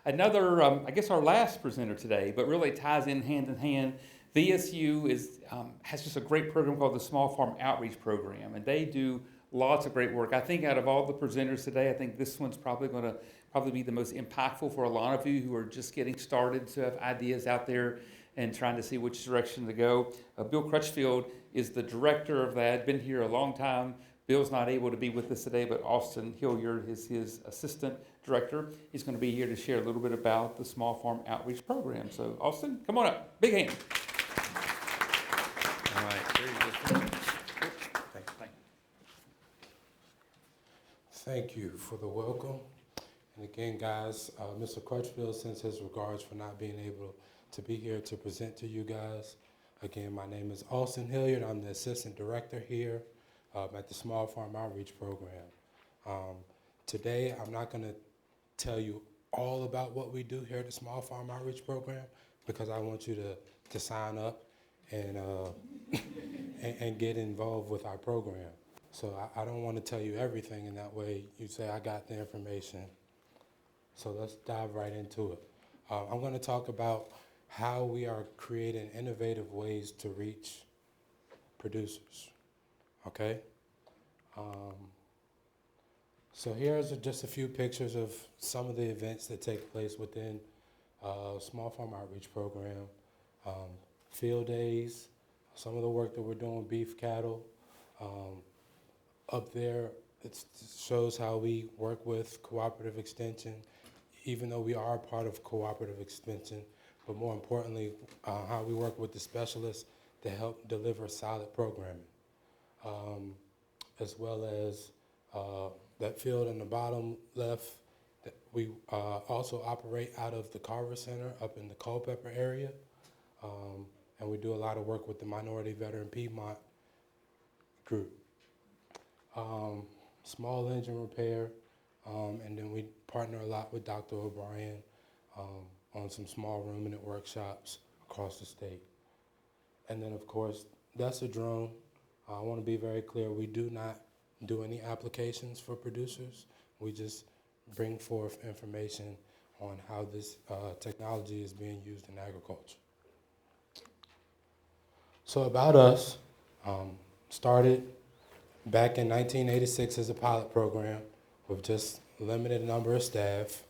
Another, I guess our last presenter today, but really ties in hand. VSU has just a great program called the Small Farm Outreach Program, and they do lots of great work. I think out of all the presenters today, I think this one's probably going to be the most impactful for a lot of you who are just getting started to have ideas out there and trying to see which direction to go. Bill Crutchfield is the director of that, been here a long time. Bill's not able to be with us today, but Austin Hilliard is his assistant director. He's going to be here to share a little bit about the Small Farm Outreach Program. So, Austin, come on up. Big hand. All right, there you go. Thank you for the welcome. And again, guys, Mr. Crutchfield sends his regards for not being able to be here to present to you guys. Again, my name is Austin Hilliard. I'm the assistant director here at the Small Farm Outreach Program. Today, I'm not going to tell you all about what we do here at the Small Farm Outreach Program because I want you to sign up and and get involved with our program. So I don't want to tell you everything, in that way you say, I got the information. So let's dive right into it. I'm going to talk about how we are creating innovative ways to reach producers, okay? So here's just a few pictures of some of the events that take place within Small Farm Outreach Program. Field days, some of the work that we're doing with beef cattle. Up there, it shows how we work with cooperative extension, even though we are a part of cooperative extension, but more importantly, how we work with the specialists to help deliver solid programming. As well as that field in the bottom left, that we also operate out of the Carver Center up in the Culpeper area. And we do a lot of work with the Minority Veteran Piedmont group. Small engine repair, and then we partner a lot with Dr. O'Brien on some small ruminant workshops across the state. And then, of course, that's a drone. I want to be very clear, we do not do any applications for producers. We just bring forth information on how this technology is being used in agriculture. So about us, started back in 1986 as a pilot program with just a limited number of staff,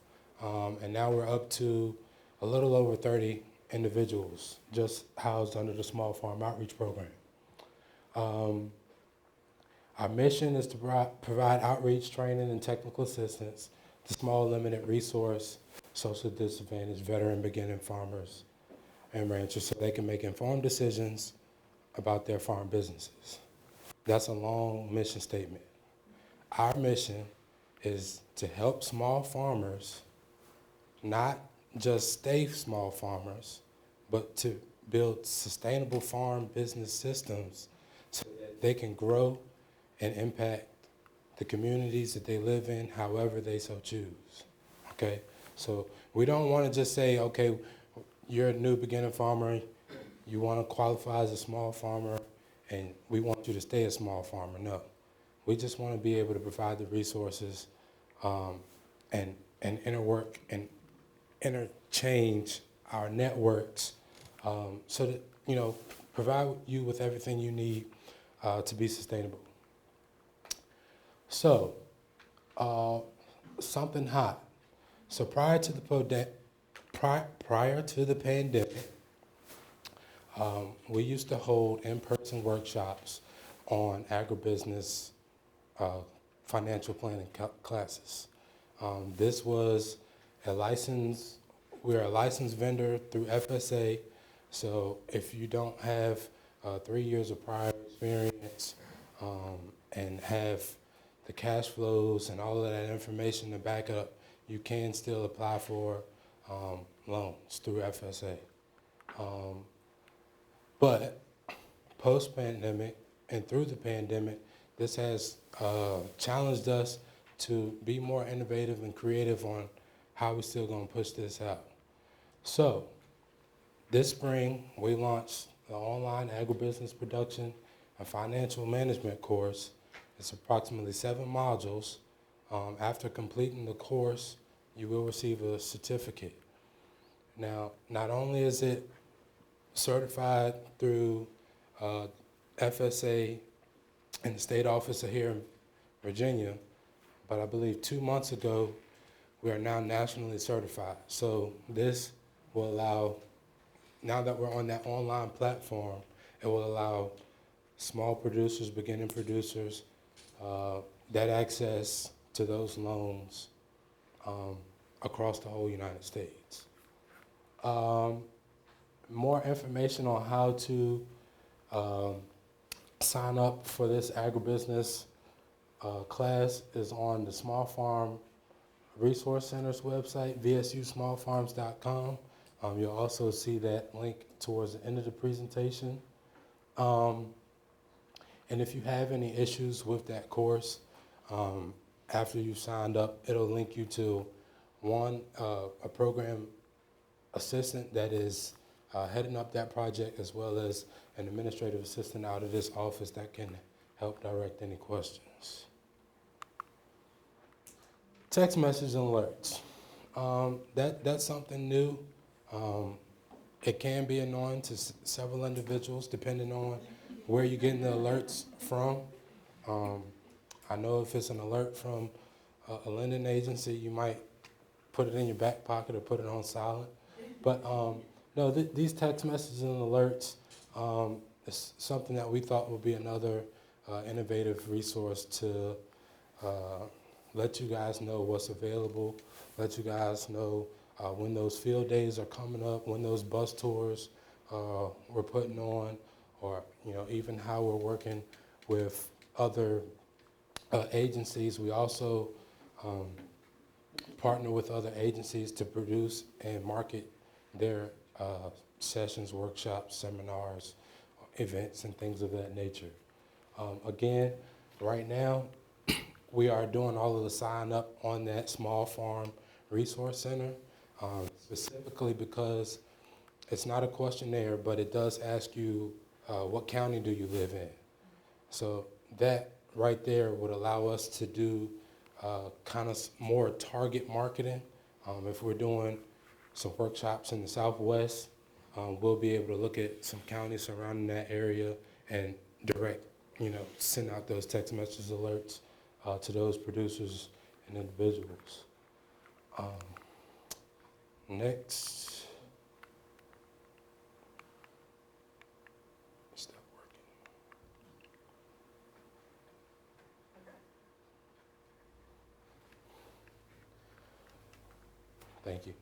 and now we're up to a little over 30 individuals just housed under the Small Farm Outreach Program. Our mission is to provide outreach, training, and technical assistance to small, limited resource, social disadvantaged veteran beginning farmers and ranchers so they can make informed decisions about their farm businesses. That's a long mission statement. Our mission is to help small farmers not just stay small farmers, but to build sustainable farm business systems so that they can grow and impact the communities that they live in however they so choose, okay? So we don't want to just say, okay, you're a new beginner farmer, you want to qualify as a small farmer, and we want you to stay a small farmer. No, we just want to be able to provide the resources and interwork and interchange our networks so that, you know, provide you with everything you need to be sustainable. So, something hot. So prior to the pandemic, we used to hold in-person workshops on agribusiness financial planning classes. This was we're a licensed vendor through FSA, so if you don't have 3 years of prior experience and have the cash flows and all of that information to back up, you can still apply for loans through FSA. But post-pandemic and through the pandemic, this has challenged us to be more innovative and creative on how we're still going to push this out. So this spring, we launched the online agribusiness production and financial management course. It's approximately 7 modules. After completing the course, you will receive a certificate. Now, not only is it certified through FSA and the state office here in Virginia, but I believe 2 months ago, we are now nationally certified. So this will allow, now that we're on that online platform, it will allow small producers, beginning producers, that access to those loans across the whole United States. More information on how to sign up for this agribusiness class is on the Small Farm Resource Center's website, vsusmallfarms.com. You'll also see that link towards the end of the presentation. And if you have any issues with that course, after you've signed up, it'll link you to a program assistant that is heading up that project, as well as an administrative assistant out of this office that can help direct any questions. Text message alerts. That's something new. It can be annoying to several individuals depending on where you're getting the alerts from. I know if it's an alert from a lending agency, you might put it in your back pocket or put it on silent. But no, these text messages and alerts is something that we thought would be another innovative resource to let you guys know what's available, let you guys know when those field days are coming up, when those bus tours we're putting on, or even how we're working with other agencies. We also partner with other agencies to produce and market their sessions, workshops, seminars, events, and things of that nature. Again, right now, we are doing all of the sign up on that Small Farm Resource Center, specifically because it's not a questionnaire, but it does ask you what county do you live in. So that right there would allow us to do kind of more target marketing. If we're doing some workshops in the Southwest, we'll be able to look at some counties surrounding that area and direct, send out those text message alerts to those producers and individuals. Next. Stop working. Thank you.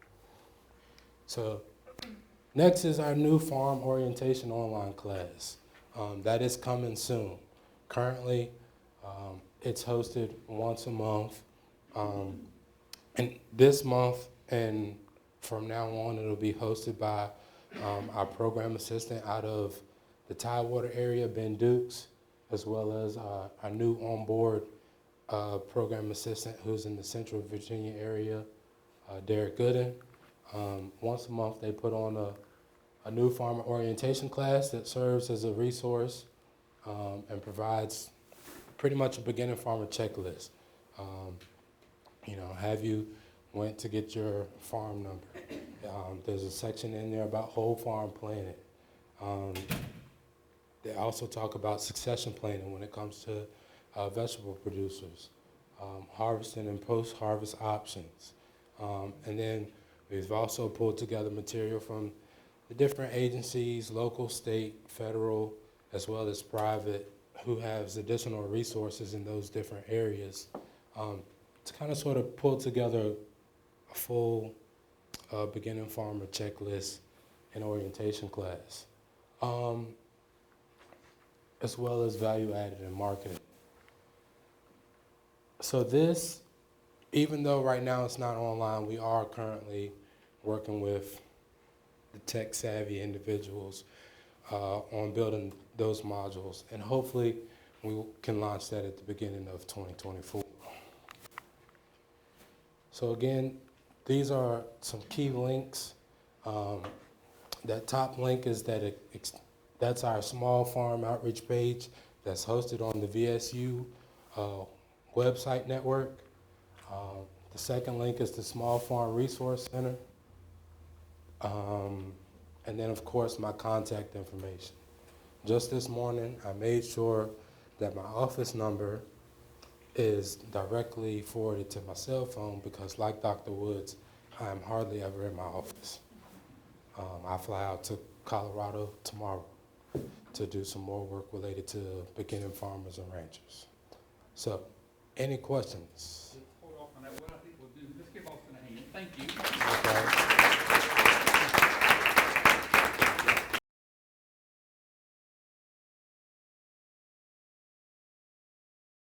So next is our new farm orientation online class. That is coming soon. Currently, it's hosted once a month. And this month and from now on, it'll be hosted by our program assistant out of the Tidewater area, Ben Dukes, as well as our new onboard program assistant who's in the Central Virginia area, Derek Gooden. Once a month, they put on a new farmer orientation class that serves as a resource and provides pretty much a beginner farmer checklist. Have you went to get your farm number? There's a section in there about whole farm planning. They also talk about succession planning when it comes to vegetable producers, harvesting and post-harvest options. And then we've also pulled together material from the different agencies, local, state, federal, as well as private, who has additional resources in those different areas to kind of sort of pull together a full beginning farmer checklist and orientation class, as well as value added and marketing. So this, even though right now it's not online, we are currently working with the tech savvy individuals on building those modules, and hopefully we can launch that at the beginning of 2024. So again, these are some key links. That top link is that's our small farm outreach page that's hosted on the VSU website network. The second link is the Small Farm Resource Center. And then, of course, my contact information. Just this morning, I made sure that my office number is directly forwarded to my cell phone because, like Dr. Woods, I am hardly ever in my office. I fly out to Colorado tomorrow to do some more work related to beginning farmers and ranchers. So, any questions? Hold off on that. What I think we'll do, let's give Austin a hand. Thank you. Okay.